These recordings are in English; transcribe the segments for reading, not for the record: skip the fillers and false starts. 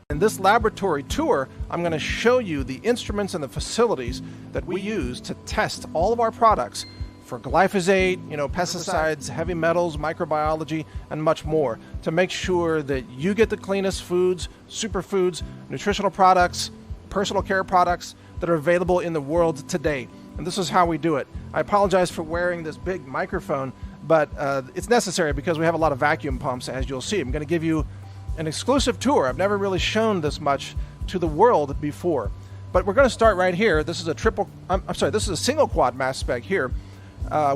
In this laboratory tour, I'm going to show you the instruments and the facilities that we use to test all of our products for glyphosate, pesticides, heavy metals, microbiology, and much more to make sure that you get the cleanest foods, superfoods, nutritional products, personal care products that are available in the world today. And this is how we do it. I apologize for wearing this big microphone, but it's necessary because we have a lot of vacuum pumps, as you'll see. I'm going to give you an exclusive tour. I've never really shown this much to the world before. But we're going to start right here. This is a single quad mass spec here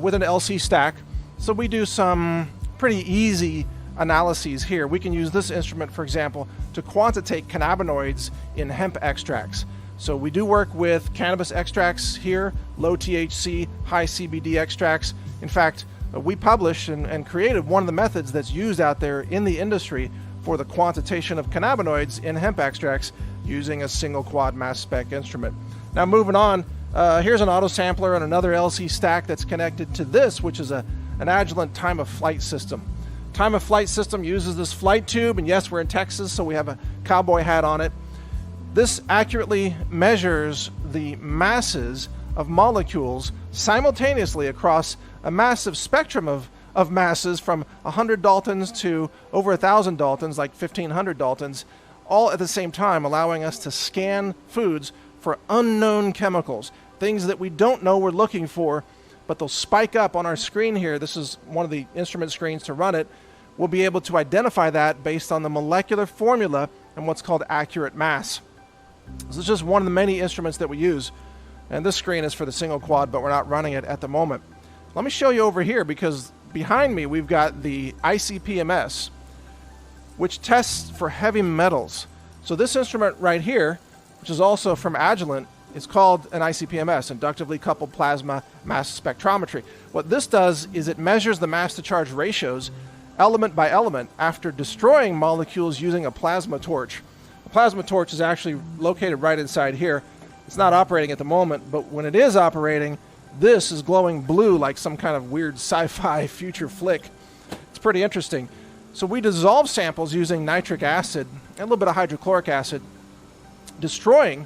with an LC stack. So we do some pretty easy analyses here. We can use this instrument, for example, to quantitate cannabinoids in hemp extracts. So we do work with cannabis extracts here, low THC, high CBD extracts. In fact, we published and created one of the methods that's used out there in the industry for the quantitation of cannabinoids in hemp extracts using a single quad mass spec instrument. Now moving on, here's an auto sampler and another LC stack that's connected to this, which is an Agilent time of flight system. Time of flight system uses this flight tube, and yes, we're in Texas, so we have a cowboy hat on it. This accurately measures the masses of molecules simultaneously across a massive spectrum of masses from 100 daltons to over 1,000 daltons, like 1,500 daltons, all at the same time, allowing us to scan foods for unknown chemicals, things that we don't know we're looking for, but they'll spike up on our screen here. This is one of the instrument screens to run it. We'll be able to identify that based on the molecular formula and what's called accurate mass. This is just one of the many instruments that we use, and this screen is for the single quad, but we're not running it at the moment. Let me show you over here, because behind me we've got the ICP-MS, which tests for heavy metals. So this instrument right here, which is also from Agilent, is called an ICP-MS, inductively coupled plasma mass spectrometry. What this does is it measures the mass to charge ratios element by element after destroying molecules using a plasma torch. The plasma torch is actually located right inside here. It's not operating at the moment, but when it is operating, this is glowing blue like some kind of weird sci-fi future flick. It's pretty interesting. So we dissolve samples using nitric acid and a little bit of hydrochloric acid, destroying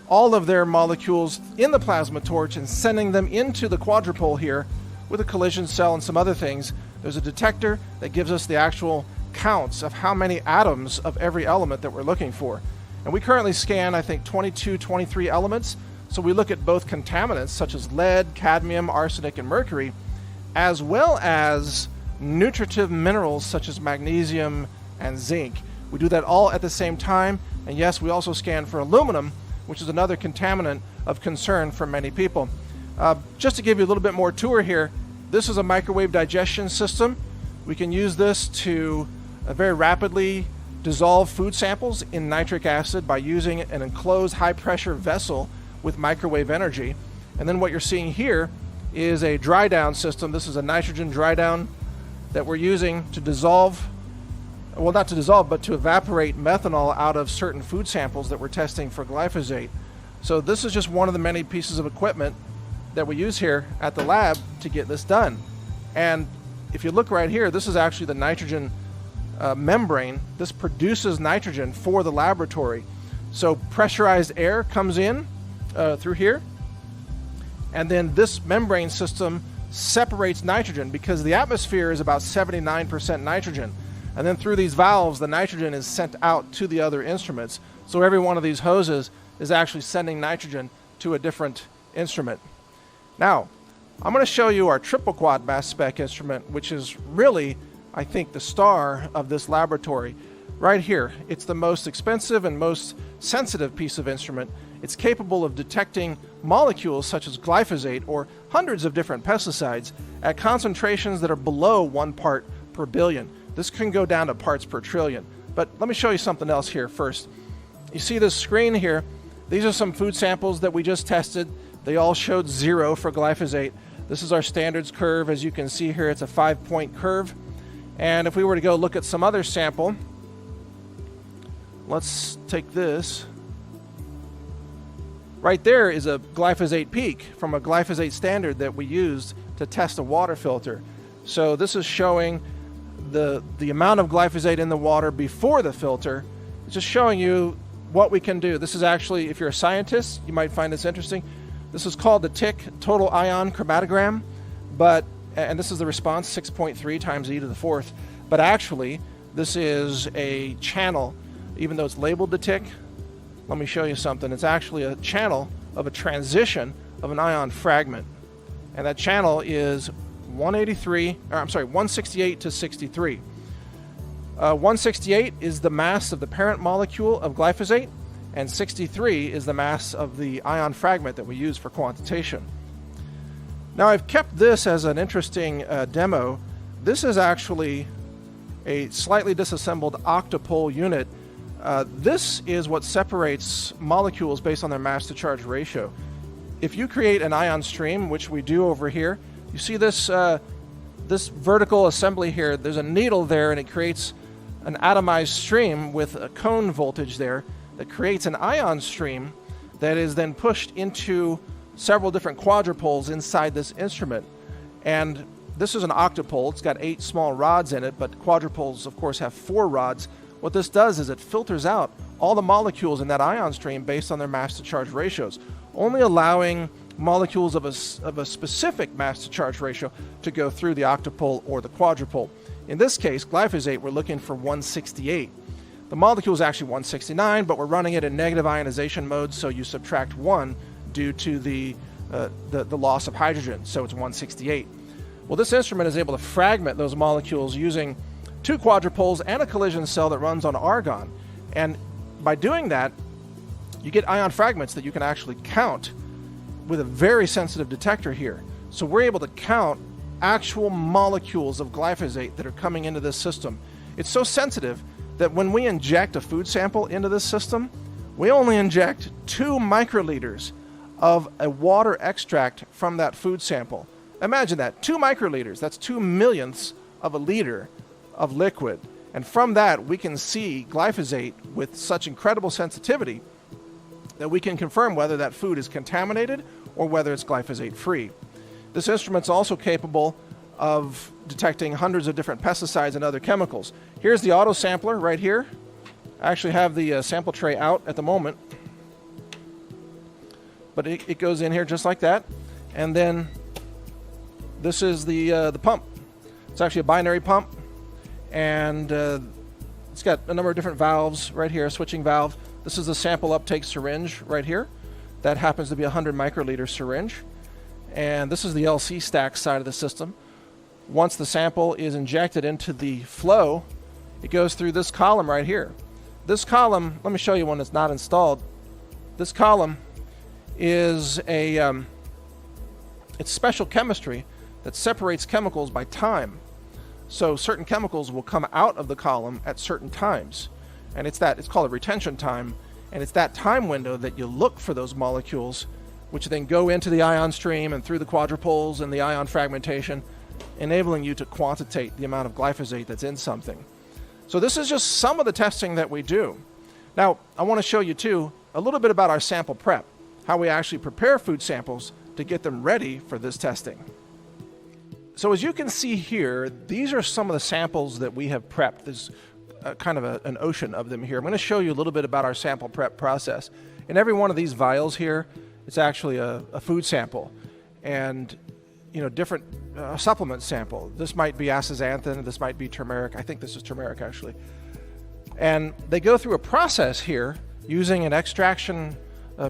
all of their molecules in the plasma torch and sending them into the quadrupole here with a collision cell and some other things. There's a detector that gives us the actual counts of how many atoms of every element that we're looking for. And we currently scan, I think, 22, 23 elements. So we look at both contaminants such as lead, cadmium, arsenic, and mercury, as well as nutritive minerals such as magnesium and zinc. We do that all at the same time. And yes, we also scan for aluminum, which is another contaminant of concern for many people. Just to give you a little bit more tour here, this is a microwave digestion system. We can use this to very rapidly dissolve food samples in nitric acid by using an enclosed high-pressure vessel with microwave energy. And then what you're seeing here is a dry down system. This is a nitrogen dry down that we're using to dissolve, well, not to dissolve, but to evaporate methanol out of certain food samples that we're testing for glyphosate. So this is just one of the many pieces of equipment that we use here at the lab to get this done. And if you look right here, this is actually the nitrogen membrane. This produces nitrogen for the laboratory. So pressurized air comes in through here, and then this membrane system separates nitrogen because the atmosphere is about 79% nitrogen. And then through these valves, the nitrogen is sent out to the other instruments. So every one of these hoses is actually sending nitrogen to a different instrument. Now, I'm going to show you our triple quad mass spec instrument, which is really, I think, the star of this laboratory. Right here, it's the most expensive and most sensitive piece of instrument. It's capable of detecting molecules such as glyphosate or hundreds of different pesticides at concentrations that are below 1 part per billion. This can go down to parts per trillion. But let me show you something else here first. You see this screen here? These are some food samples that we just tested. They all showed 0 for glyphosate. This is our standards curve. As you can see here, it's a 5-point curve. And if we were to go look at some other sample, let's take this. Right there is a glyphosate peak from a glyphosate standard that we used to test a water filter. So this is showing the amount of glyphosate in the water before the filter. It's just showing you what we can do. This is actually, if you're a scientist, you might find this interesting. This is called the TIC, total ion chromatogram, and this is the response, 6.3 times e to the fourth. But actually, this is a channel, even though it's labeled the TIC. Let me show you something. It's actually a channel of a transition of an ion fragment. And that channel is 168 to 63. 168 is the mass of the parent molecule of glyphosate, and 63 is the mass of the ion fragment that we use for quantitation. Now, I've kept this as an interesting demo. This is actually a slightly disassembled octopole unit. This is what separates molecules based on their mass to charge ratio. If you create an ion stream, which we do over here, you see this this vertical assembly here. There's a needle there, and it creates an atomized stream with a cone voltage there that creates an ion stream that is then pushed into several different quadrupoles inside this instrument. And this is an octopole. It's got 8 small rods in it, but quadrupoles, of course, have 4 rods. What this does is it filters out all the molecules in that ion stream based on their mass to charge ratios, only allowing molecules of a specific mass to charge ratio to go through the octopole or the quadrupole. In this case, glyphosate, we're looking for 168. The molecule is actually 169, but we're running it in negative ionization mode, so you subtract 1 due to the loss of hydrogen, so it's 168. Well, this instrument is able to fragment those molecules using 2 quadrupoles and a collision cell that runs on argon. And by doing that, you get ion fragments that you can actually count with a very sensitive detector here. So we're able to count actual molecules of glyphosate that are coming into this system. It's so sensitive that when we inject a food sample into this system, we only inject 2 microliters of a water extract from that food sample. Imagine that, 2 microliters, that's 2 millionths of a liter of liquid. And from that, we can see glyphosate with such incredible sensitivity that we can confirm whether that food is contaminated or whether it's glyphosate-free. This instrument's also capable of detecting hundreds of different pesticides and other chemicals. Here's the auto sampler right here. I actually have the sample tray out at the moment, but it goes in here just like that. And then this is the pump. It's actually a binary pump, and it's got a number of different valves right here, a switching valve. This is the sample uptake syringe right here. That happens to be a 100 microliter syringe. And this is the LC stack side of the system. Once the sample is injected into the flow, it goes through this column right here. This column, let me show you one that's not installed. This column is it's special chemistry that separates chemicals by time. So certain chemicals will come out of the column at certain times. And it's called a retention time, and it's that time window that you look for those molecules, which then go into the ion stream and through the quadrupoles and the ion fragmentation, enabling you to quantitate the amount of glyphosate that's in something. So this is just some of the testing that we do. Now, I want to show you too a little bit about our sample prep, how we actually prepare food samples to get them ready for this testing. So as you can see here, these are some of the samples that we have prepped. There's kind of an ocean of them here. I'm going to show you a little bit about our sample prep process. In every one of these vials here, it's actually a food sample, and different supplement sample. This might be astaxanthin, this might be turmeric. I think this is turmeric actually. And they go through a process here using an extraction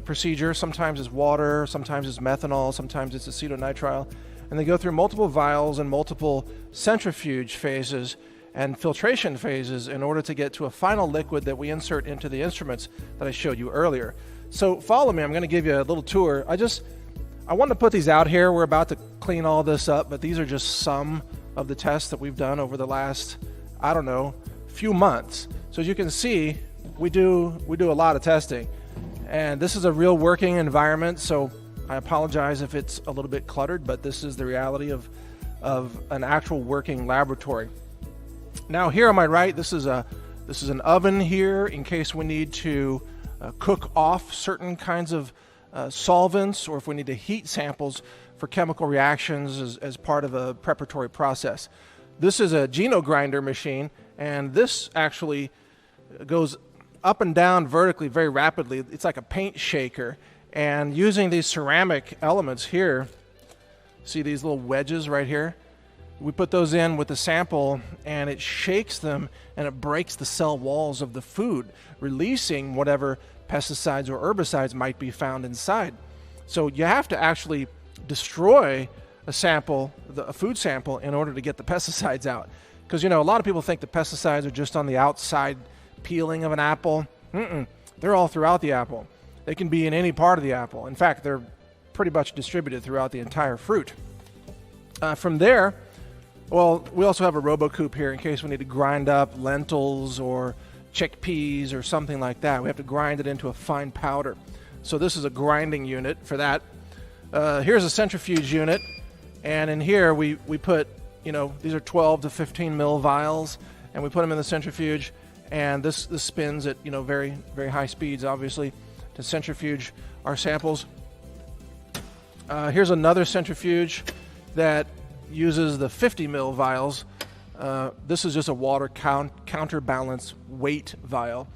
procedure. Sometimes it's water, sometimes it's methanol, sometimes it's acetonitrile. And they go through multiple vials and multiple centrifuge phases and filtration phases in order to get to a final liquid that we insert into the instruments that I showed you earlier. So follow me, I'm going to give you a little tour. I wanted to put these out here. We're about to clean all this up, but these are just some of the tests that we've done over the last, few months. So as you can see, we do a lot of testing. And this is a real working environment, so I apologize if it's a little bit cluttered, but this is the reality of an actual working laboratory. Now here on my right, this is an oven here in case we need to cook off certain kinds of solvents, or if we need to heat samples for chemical reactions as part of a preparatory process. This is a genogrinder machine, and this actually goes up and down vertically very rapidly. It's like a paint shaker, and using these ceramic elements here, see these little wedges right here? We put those in with the sample, and it shakes them, and it breaks the cell walls of the food, releasing whatever pesticides or herbicides might be found inside. So you have to actually destroy a sample, a food sample, in order to get the pesticides out. Because, you know, a lot of people think the pesticides are just on the outside peeling of an apple. They're all throughout the apple. They can be in any part of the apple. In fact, they're pretty much distributed throughout the entire fruit. From there, well, we also have a RoboCoop here in case we need to grind up lentils or chickpeas or something like that. We have to grind it into a fine powder. So this is a grinding unit for that. Here's a centrifuge unit, and in here we put, you know, these are 12 to 15 mil vials, and we put them in the centrifuge, and this spins at, you know, very, very high speeds, obviously, to centrifuge our samples. Here's another centrifuge that uses the 50 mil vials. This is just a water counterbalance weight vial.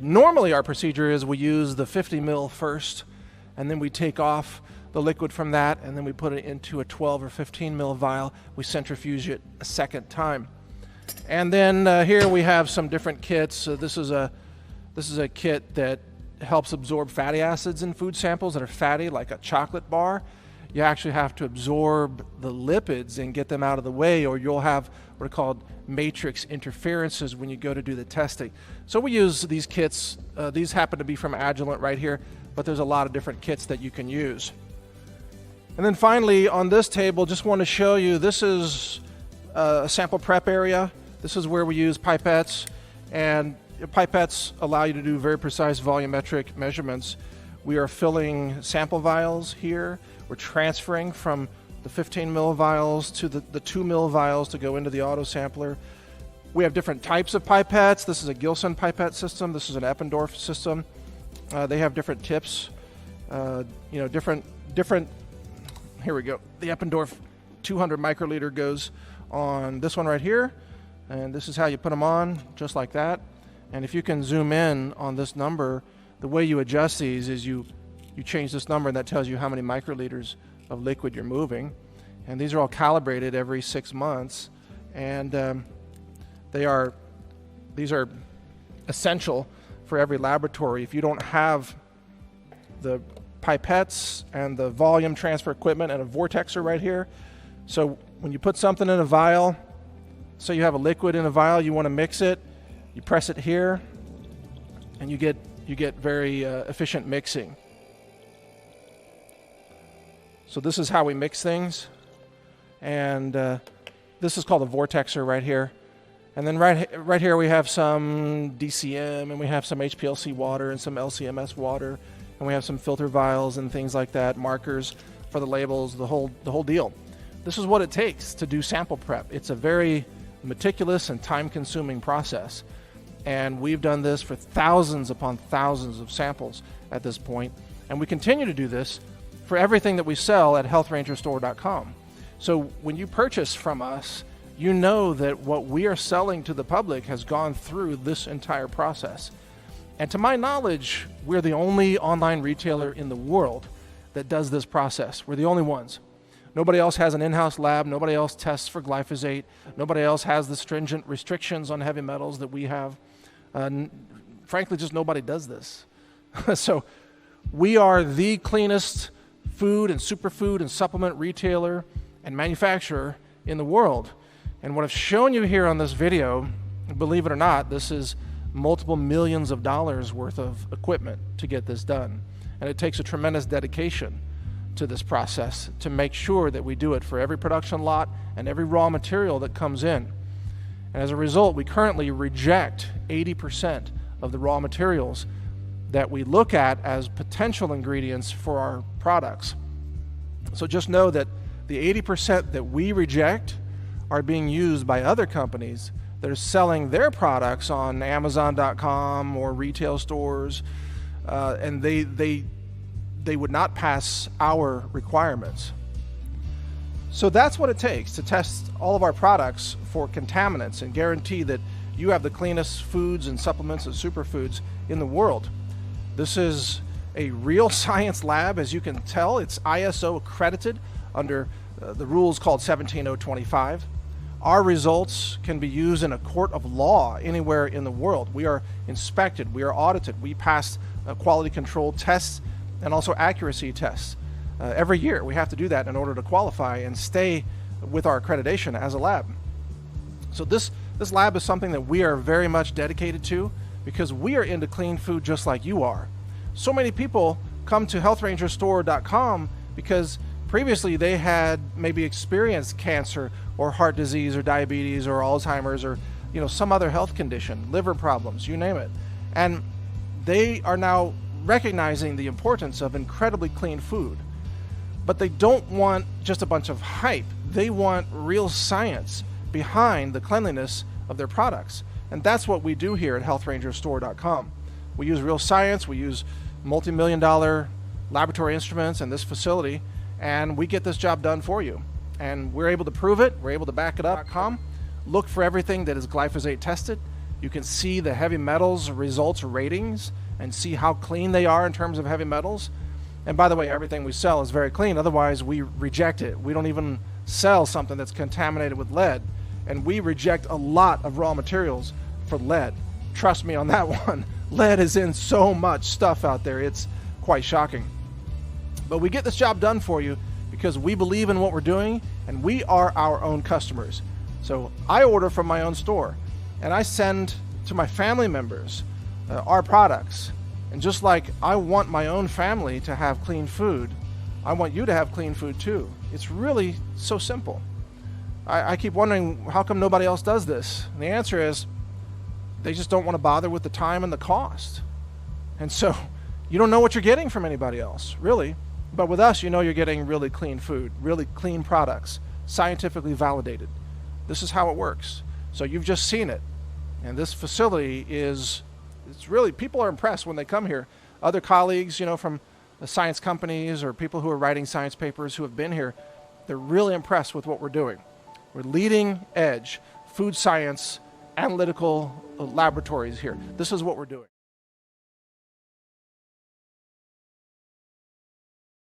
Normally our procedure is we use the 50 mil first, and then we take off the liquid from that, and then we put it into a 12 or 15 mil vial. We centrifuge it a second time. And then here we have some different kits. This is a kit that helps absorb fatty acids in food samples that are fatty, like a chocolate bar. You actually have to absorb the lipids and get them out of the way, or you'll have what are called matrix interferences when you go to do the testing. So we use these kits. These happen to be from Agilent right here, but there's a lot of different kits that you can use. And then finally, on this table, just want to show you, this is a sample prep area. This is where we use pipettes, and pipettes allow you to do very precise volumetric measurements. We are filling sample vials here. We're transferring from the 15 mil vials to the 2 mil vials to go into the auto sampler. We have different types of pipettes. This is a Gilson pipette system. This is an Eppendorf system. They have different tips, you know, different. Here we go. The Eppendorf 200 microliter goes on this one right here, and this is how you put them on, just like that. And if you can zoom in on this number, the way you adjust these is you change this number, and that tells you how many microliters of liquid you're moving. And these are all calibrated every 6 months, and these are essential for every laboratory. If you don't have the pipettes and the volume transfer equipment and a vortexer right here, so when you put something in a vial, so you have a liquid in a vial, you want to mix it, you press it here, and you get very efficient mixing. So this is how we mix things, and this is called a vortexer right here. And then right here we have some DCM, and we have some HPLC water and some LCMS water, and we have some filter vials and things like that, markers for the labels, the whole deal. This is what it takes to do sample prep. It's a very meticulous and time-consuming process, and we've done this for thousands upon thousands of samples at this point, and we continue to do this for everything that we sell at healthrangerstore.com. So when you purchase from us, you know that what we are selling to the public has gone through this entire process. And to my knowledge, we're the only online retailer in the world that does this process. We're the only ones. Nobody else has an in-house lab. Nobody else tests for glyphosate. Nobody else has the stringent restrictions on heavy metals that we have. Frankly, just nobody does this. So we are the cleanest food and superfood and supplement retailer and manufacturer in the world. And what I've shown you here on this video, believe it or not, this is multiple millions of dollars worth of equipment to get this done. And it takes a tremendous dedication to this process to make sure that we do it for every production lot and every raw material that comes in. And as a result, we currently reject 80% of the raw materials that we look at as potential ingredients for our products. So just know that the 80% that we reject are being used by other companies that are selling their products on Amazon.com or retail stores, and they they would not pass our requirements. So that's what it takes to test all of our products for contaminants and guarantee that you have the cleanest foods and supplements and superfoods in the world. This is a real science lab. As you can tell, it's ISO accredited under the rules called 17025. Our results can be used in a court of law anywhere in the world. We are inspected, we are audited, we pass quality control tests and also accuracy tests. Every year we have to do that in order to qualify and stay with our accreditation as a lab. So this lab is something that we are very much dedicated to because we are into clean food just like you are. So many people come to healthrangerstore.com because previously they had maybe experienced cancer or heart disease or diabetes or Alzheimer's or some other health condition, liver problems, you name it. And they are now recognizing the importance of incredibly clean food. But they don't want just a bunch of hype. They want real science behind the cleanliness of their products. And that's what we do here at healthrangerstore.com. We use real science, we use multi-million-dollar laboratory instruments in this facility, and we get this job done for you. And we're able to prove it, we're able to back it up. Look for everything that is glyphosate tested. You can see the heavy metals results ratings and see how clean they are in terms of heavy metals. And by the way, everything we sell is very clean, otherwise we reject it. We don't even sell something that's contaminated with lead, and we reject a lot of raw materials for lead. Trust me on that one. Lead is in so much stuff out there, it's quite shocking. But we get this job done for you because we believe in what we're doing and we are our own customers. So I order from my own store and I send to my family members our products. And just like I want my own family to have clean food, I want you to have clean food too. It's really so simple. I keep wondering, how come nobody else does this? And the answer is, they just don't want to bother with the time and the cost. And so you don't know what you're getting from anybody else, really. But with us, you're getting really clean food, really clean products, scientifically validated. This is how it works. So you've just seen it. And this facility it's really, people are impressed when they come here. Other colleagues, from the science companies or people who are writing science papers who have been here, they're really impressed with what we're doing. We're leading edge food science analytical laboratories here. This is what we're doing.